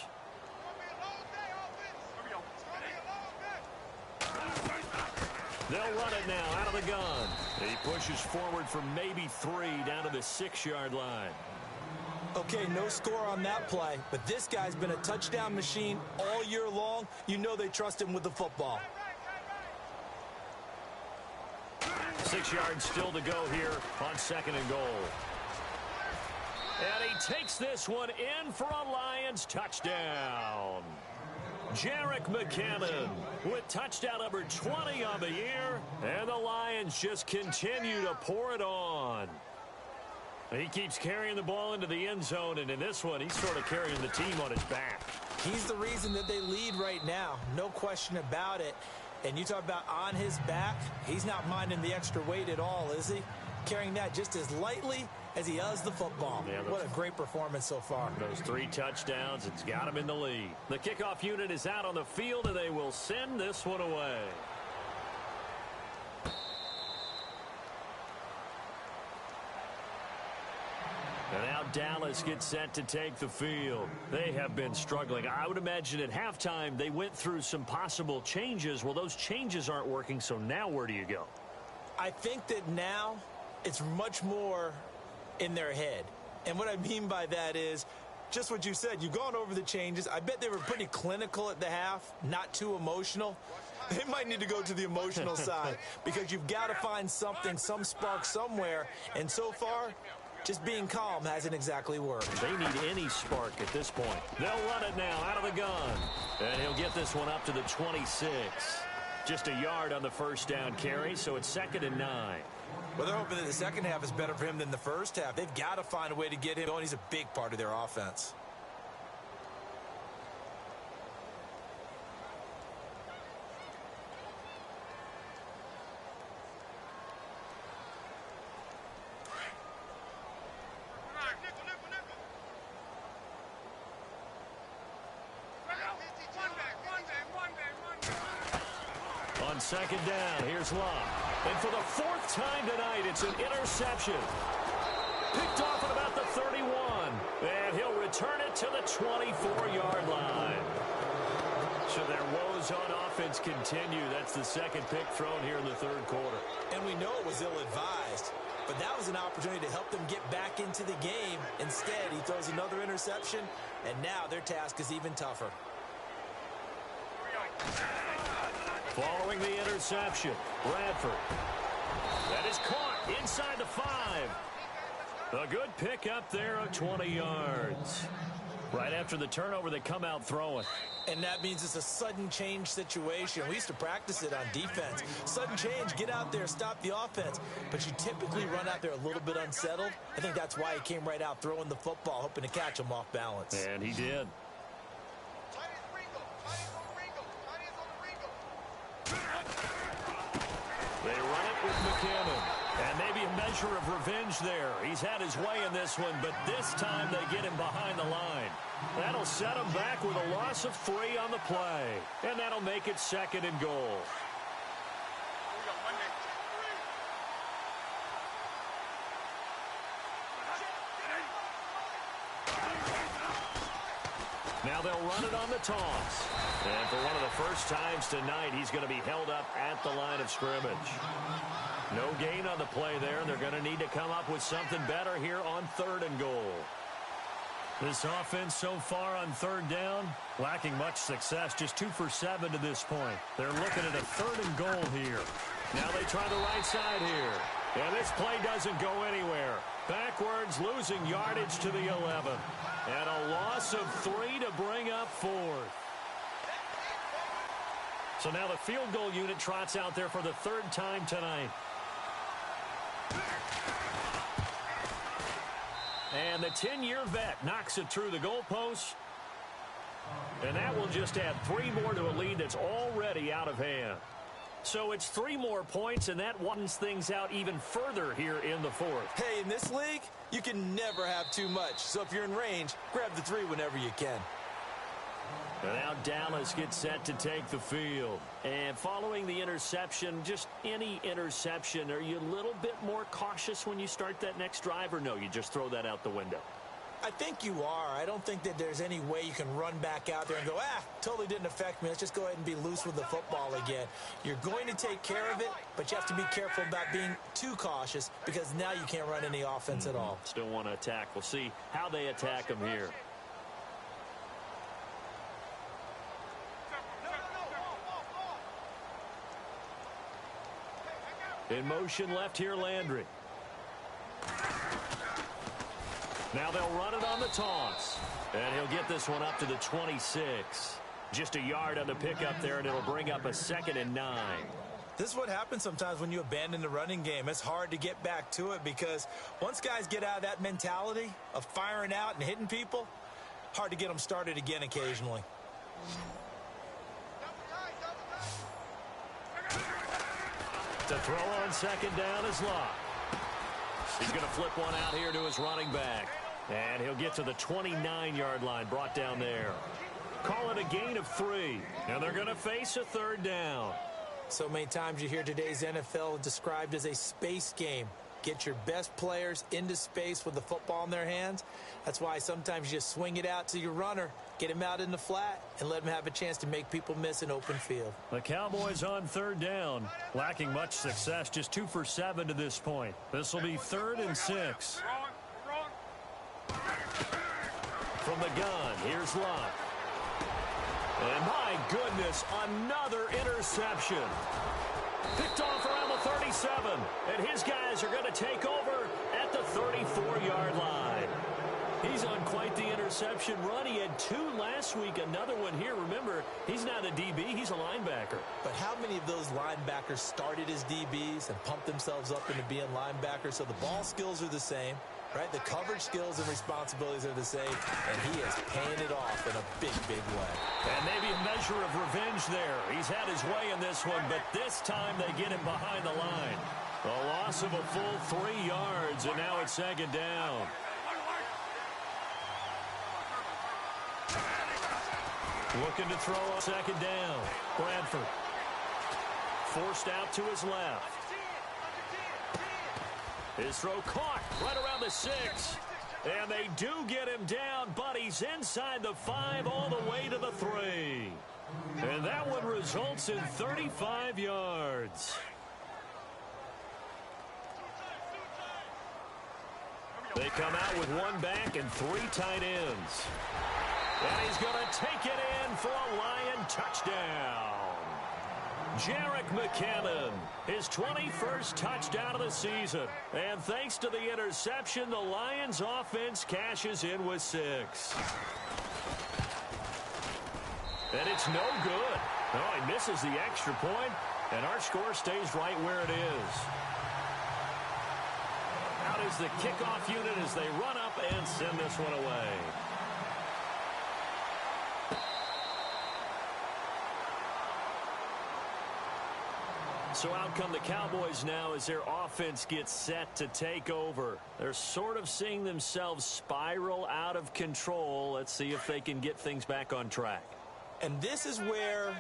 They'll run it now out of the gun. He pushes forward for maybe 3 down to the 6-yard line. Okay, no score on that play, but this guy's been a touchdown machine all year long. You know they trust him with the football. 6 yards still to go here on 2nd and goal. And he takes this one in for a Lions touchdown. Jerick McKinnon with touchdown number 20 on the year. And the Lions just continue to pour it on. He keeps carrying the ball into the end zone, and in this one, he's sort of carrying the team on his back. He's the reason that they lead right now. No question about it. And you talk about on his back, he's not minding the extra weight at all, is he? Carrying that just as lightly as he does the football. Yeah, what a great performance so far. Those 3 touchdowns, it's got him in the lead. The kickoff unit is out on the field, and they will send this one away. And now Dallas gets set to take the field. They have been struggling. I would imagine at halftime they went through some possible changes. Well, those changes aren't working, so now where do you go? I think that now it's much more in their head. And what I mean by that is just what you said. You've gone over the changes. I bet they were pretty clinical at the half, not too emotional. They might need to go to the emotional side because you've got to find something, some spark somewhere. And so far, just being calm hasn't exactly worked. They need any spark at this point. They'll run it now out of the gun. And he'll get this one up to the 26. Just a yard on the first down carry, so it's 2nd and 9. Well, they're hoping that the second half is better for him than the first half. They've got to find a way to get him going. He's a big part of their offense. On 2nd down, here's Love. And for the 4th time tonight, it's an interception. Picked off at about the 31. And he'll return it to the 24-yard line. So their woes on offense continue. That's the 2nd pick thrown here in the 3rd quarter. And we know it was ill-advised. But that was an opportunity to help them get back into the game. Instead, he throws another interception. And now their task is even tougher. Following the interception, Bradford. That is caught inside the 5. A good pickup there of 20 yards. Right after the turnover, they come out throwing. And that means it's a sudden change situation. We used to practice it on defense. Sudden change, get out there, stop the offense. But you typically run out there a little bit unsettled. I think that's why he came right out throwing the football, hoping to catch him off balance. And he did. They run it with McKinnon. And maybe a measure of revenge there. He's had his way in this one, but this time they get him behind the line. That'll set him back with a loss of 3 on the play. And that'll make it 2nd and goal. Now they'll run it on the toss. And for one of the first times tonight, he's going to be held up at the line of scrimmage. No gain on the play there, and they're going to need to come up with something better here on 3rd and goal. This offense so far on 3rd down, lacking much success, just 2 for 7 to this point. They're looking at a 3rd and goal here. Now they try the right side here. And this play doesn't go anywhere. Backwards, losing yardage to the 11. And a loss of 3 to bring up 4th. So now the field goal unit trots out there for the 3rd time tonight. And the 10-year vet knocks it through the goalpost. And that will just add 3 more to a lead that's already out of hand. So it's 3 more points, and that widens things out even further here in the 4th. Hey, in this league, you can never have too much. So if you're in range, grab the 3 whenever you can. And now Dallas gets set to take the field. And following the interception, just any interception, are you a little bit more cautious when you start that next drive, or no, you just throw that out the window? I think you are. I don't think that there's any way you can run back out there and go, totally didn't affect me. Let's just go ahead and be loose with the football again. You're going to take care of it, but you have to be careful about being too cautious because now you can't run any offense at all. Still want to attack. We'll see how they attack them here. In motion left here, Landry. Now they'll run it on the toss. And he'll get this one up to the 26. Just a yard on the pickup there, and it'll bring up a 2nd and 9. This is what happens sometimes when you abandon the running game. It's hard to get back to it because once guys get out of that mentality of firing out and hitting people, hard to get them started again occasionally. The throw on 2nd down is Locke. He's going to flip one out here to his running back. And he'll get to the 29-yard line, brought down there. Call it a gain of 3. And they're going to face a 3rd down. So many times you hear today's NFL described as a space game. Get your best players into space with the football in their hands. That's why sometimes you just swing it out to your runner, get him out in the flat, and let him have a chance to make people miss an open field. The Cowboys on 3rd down, lacking much success, just 2 for 7 to this point. This will be 3rd and 6. From the gun, here's Locke. And my goodness, another interception. Picked off around the 37, and his guys are going to take over at the 34-yard line. He's on quite the interception run. He had 2 last week, another one here. Remember, he's not a DB, he's a linebacker. But how many of those linebackers started as DBs and pumped themselves up into being linebackers? So the ball skills are the same, right? The coverage skills and responsibilities are the same, and he is paying it off in a big, big way. And maybe a measure of revenge there. He's had his way in this one, but this time they get him behind the line. A loss of a full 3 yards, and now it's 2nd down. Looking to throw on 2nd down. Bradford. Forced out to his left. His throw caught right around the 6. And they do get him down, but he's inside the 5 all the way to the 3. And that one results in 35 yards. They come out with 1 back and 3 tight ends. And he's going to take it in for a Lion touchdown. Jerick McKinnon, his 21st touchdown of the season. And thanks to the interception, the Lions offense cashes in with 6. And it's no good. Oh, he misses the extra point, and our score stays right where it is. Out is the kickoff unit as they run up and send this one away. So out come the Cowboys now as their offense gets set to take over. They're sort of seeing themselves spiral out of control. Let's see if they can get things back on track. And this is where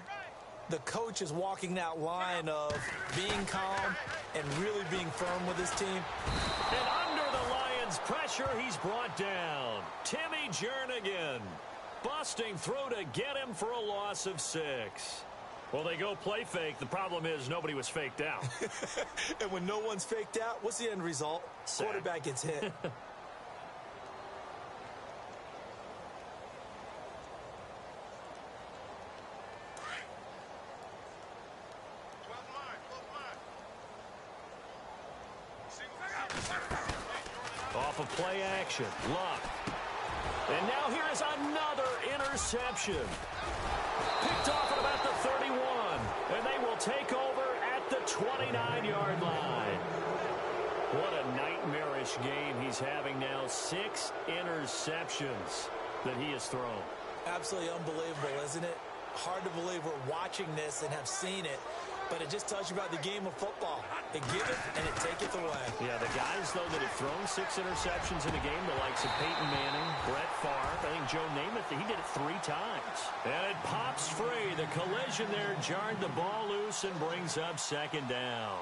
the coach is walking that line of being calm and really being firm with his team. And under the Lions' pressure, he's brought down. Timmy Jernigan. But exhausting throw to get him for a loss of 6. Well, they go play fake. The problem is nobody was faked out. And when no one's faked out, what's the end result? Sack. Quarterback gets hit. Off of play action. Luck. And now here is another interception. Picked off at about the 31. And they will take over at the 29-yard line. What a nightmarish game he's having now. 6 interceptions that he has thrown. Absolutely unbelievable, isn't it? Hard to believe we're watching this and have seen it. But it just tells you about the game of football. It giveth and it taketh away. Yeah, the guys, though, that have thrown 6 interceptions in a game, the likes of Peyton Manning, Brett Favre, I think Joe Namath, he did it 3 times. And it pops free. The collision there jarred the ball loose and brings up 2nd down.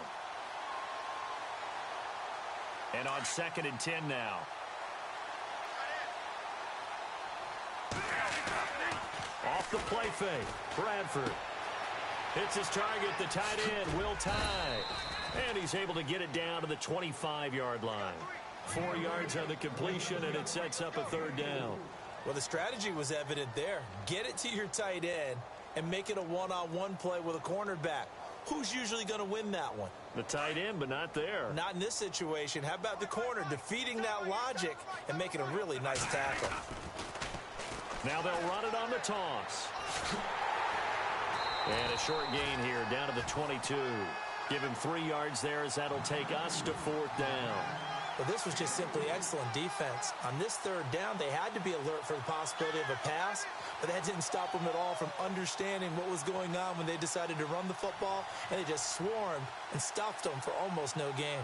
And on 2nd and 10 now. Off the play fake, Bradford. Hits his target, the tight end, Will Tye. And he's able to get it down to the 25-yard line. 4 yards on the completion, and it sets up a 3rd down. Well, the strategy was evident there. Get it to your tight end and make it a one-on-one play with a cornerback. Who's usually going to win that one? The tight end, but not there. Not in this situation. How about the corner defeating that logic and making a really nice tackle? Now they'll run it on the toss. And a short gain here down to the 22. Give him 3 yards there as that'll take us to 4th down. Well, this was just simply excellent defense. On this 3rd down, they had to be alert for the possibility of a pass, but that didn't stop them at all from understanding what was going on when they decided to run the football, and they just swarmed and stopped them for almost no gain.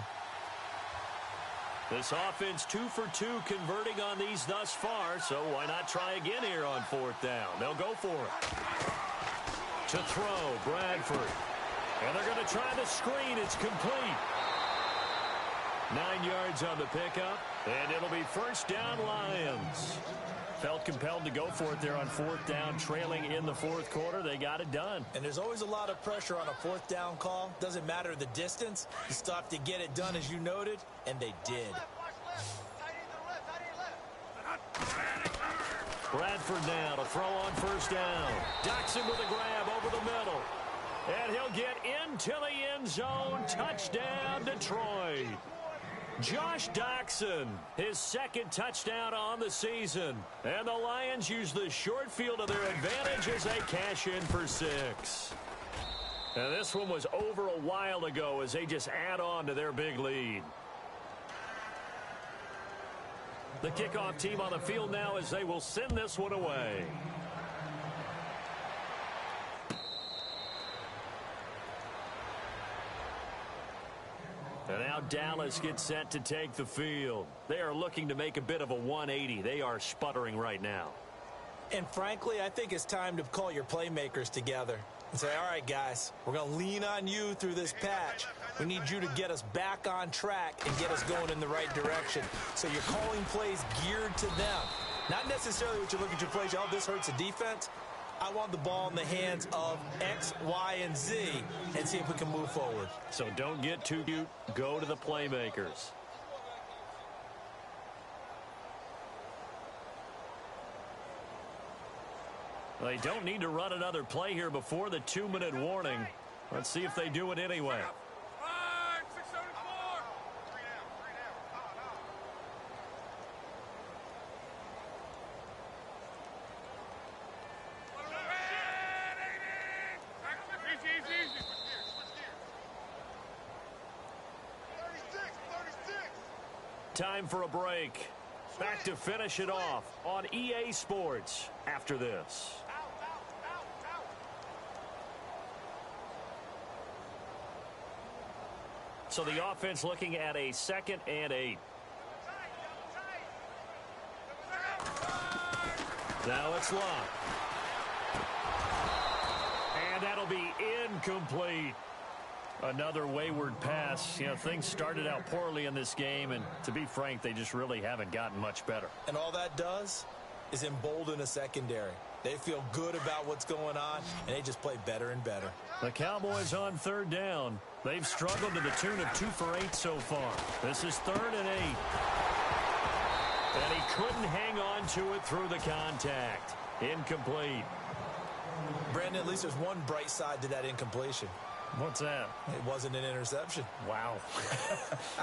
This offense 2 for 2 converting on these thus far, so why not try again here on 4th down? They'll go for it. To throw, Bradford. And they're going to try the screen. It's complete. 9 yards on the pickup, and it'll be 1st down, Lions. Felt compelled to go for it there on 4th down, trailing in the 4th quarter. They got it done. And there's always a lot of pressure on a 4th down call. Doesn't matter the distance. You still have to get it done, as you noted, and they did. Bradford now to throw on 1st down. Doxson with a grab over the middle. And he'll get into the end zone. Touchdown, Detroit. Josh Doxson, his 2nd touchdown on the season. And the Lions use the short field to their advantage as they cash in for 6. And this one was over a while ago as they just add on to their big lead. The kickoff team on the field now as they will send this one away. And now Dallas gets set to take the field. They are looking to make a bit of a 180. They are sputtering right now. And frankly, I think it's time to call your playmakers together and say, all right, guys, we're going to lean on you through this patch. We need you to get us back on track and get us going in the right direction. So you're calling plays geared to them. Not necessarily what you look at your plays, oh, this hurts the defense. I want the ball in the hands of X, Y, and Z and see if we can move forward. So don't get too cute. Go to the playmakers. They don't need to run another play here before the 2-minute warning. Let's see if they do it anyway. Time for a break. Back to finish it off on EA Sports after this. So the offense looking at a 2nd and 8. Now it's Luck. And that'll be incomplete. Another wayward pass. You know, things started out poorly in this game, and to be frank, they just really haven't gotten much better. And all that does is embolden a secondary. They feel good about what's going on, and they just play better and better. The Cowboys on third down. They've struggled to the tune of 2 for 8 so far. This is 3rd and 8. And he couldn't hang on to it through the contact. Incomplete. Brandon, at least there's one bright side to that incompletion. What's that? It wasn't an interception. Wow.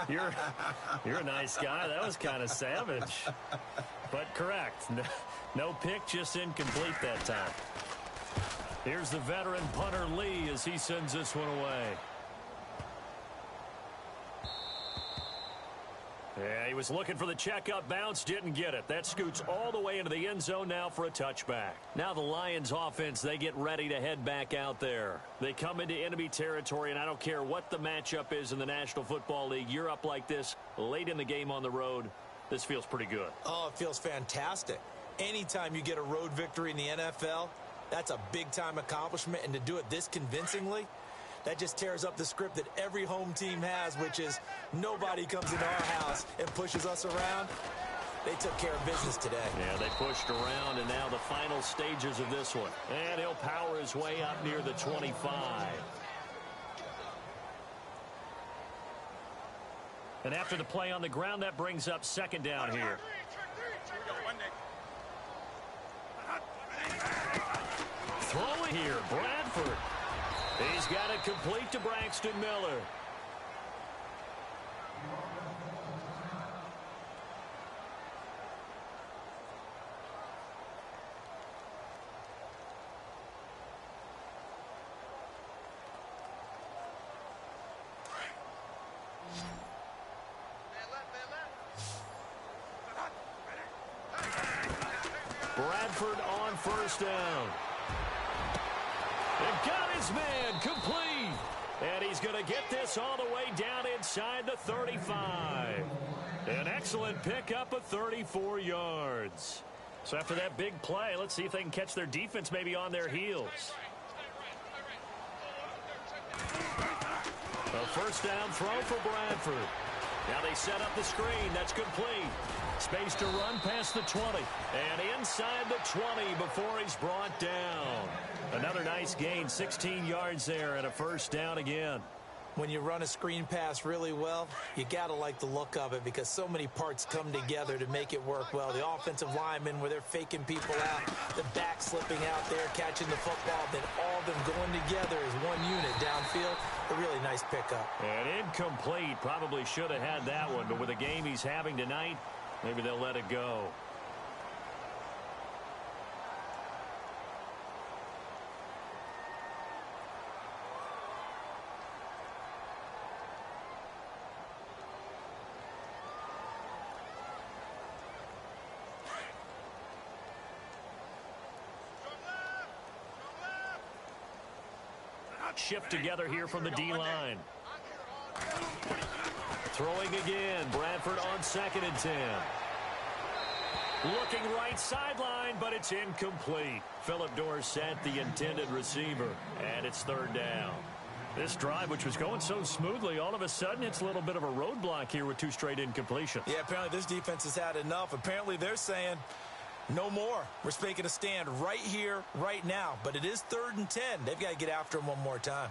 You're a nice guy. That was kind of savage. But correct. No pick, just incomplete that time. Here's the veteran punter Lee as he sends this one away. Yeah, he was looking for the checkup bounce, didn't get it. That scoots all the way into the end zone now for a touchback. Now the Lions offense, they get ready to head back out there. They come into enemy territory, and I don't care what the matchup is in the National Football League. You're up like this late in the game on the road. This feels pretty good. Oh, it feels fantastic. Anytime you get a road victory in the NFL, that's a big-time accomplishment, and to do it this convincingly, that just tears up the script that every home team has, which is nobody comes into our house and pushes us around. They took care of business today. Yeah, they pushed around, and now the final stages of this one. And he'll power his way up near the 25. And after the play on the ground, that brings up 2nd down here. Throwing here, Bradford. He's got it complete to Braxton Miller. Bradford on 1st down. They've got his man complete. And he's going to get this all the way down inside the 35. An excellent pickup of 34 yards. So after that big play, let's see if they can catch their defense maybe on their heels. A 1st down throw for Bradford. Now they set up the screen. That's complete. Space to run past the 20. And inside the 20 before he's brought down. Another nice gain, 16 yards there and a 1st down again. When you run a screen pass really well, you got to like the look of it because so many parts come together to make it work well. The offensive linemen where they're faking people out, the back slipping out there, catching the football, then all of them going together as one unit downfield. A really nice pickup. And incomplete. Probably should have had that one, but with the game he's having tonight, maybe they'll let it go. Shift together here from the D-line. Throwing again. Bradford on 2nd and 10. Looking right sideline, but it's incomplete. Philip Dorsett, the intended receiver, and it's 3rd down. This drive, which was going so smoothly, all of a sudden it's a little bit of a roadblock here with 2 straight incompletions. Yeah, apparently this defense has had enough. Apparently they're saying, no more. We're making a stand right here, right now. But it is 3rd and 10. They've got to get after him one more time.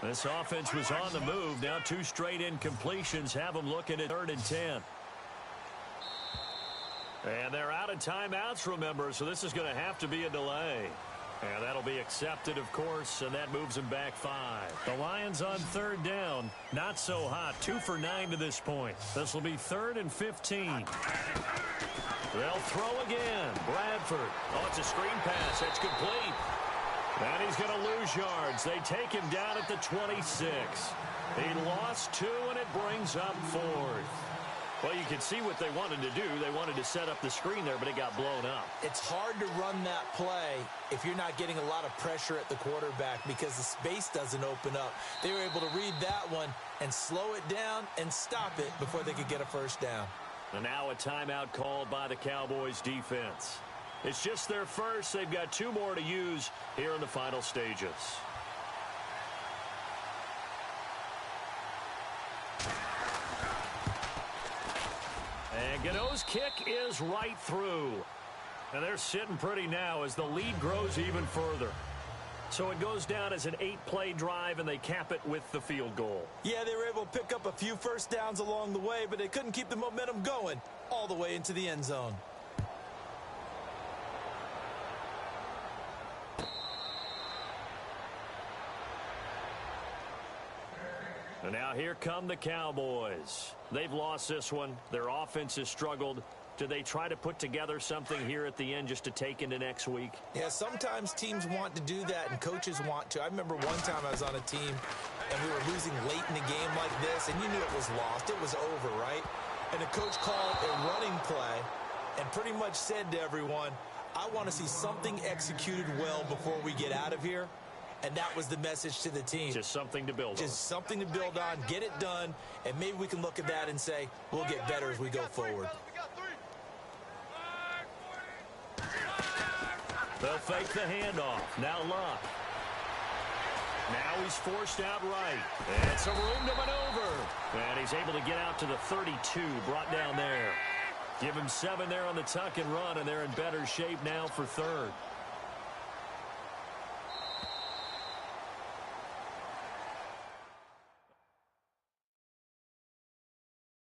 This offense was on the move. Now 2 straight incompletions have them looking at 3rd and 10. And they're out of timeouts, remember, so this is going to have to be a delay. And that'll be accepted, of course, and that moves them back 5. The Lions on 3rd down. Not so hot. 2 for 9 to this point. This will be 3rd and 15. They'll throw again. Bradford. Oh, it's a screen pass. That's complete. And he's going to lose yards. They take him down at the 26. He lost 2, and it brings up 4th. Well, you can see what they wanted to do. They wanted to set up the screen there, but it got blown up. It's hard to run that play if you're not getting a lot of pressure at the quarterback because the space doesn't open up. They were able to read that one and slow it down and stop it before they could get a 1st down. And now a timeout called by the Cowboys defense. It's just their first. They've got 2 more to use here in the final stages. And Gano's kick is right through. And they're sitting pretty now as the lead grows even further. So it goes down as an 8-play drive, and they cap it with the field goal. Yeah, they were able to pick up a few first downs along the way, but they couldn't keep the momentum going all the way into the end zone. And now here come the Cowboys. They've lost this one. Their offense has struggled. Do they try to put together something here at the end just to take into next week? Yeah, sometimes teams want to do that and coaches want to. I remember one time I was on a team and we were losing late in the game like this, and you knew it was lost. It was over, right? And the coach called a running play and pretty much said to everyone, I want to see something executed well before we get out of here. And that was the message to the team. Just something to build on. Just something to build on, get it done, and maybe we can look at that and say, we'll get better as we go forward. They'll fake the handoff. Now Luck. Now he's forced out right. And some room to maneuver. And he's able to get out to the 32, brought down there. Give him 7 there on the tuck and run, and they're in better shape now for third.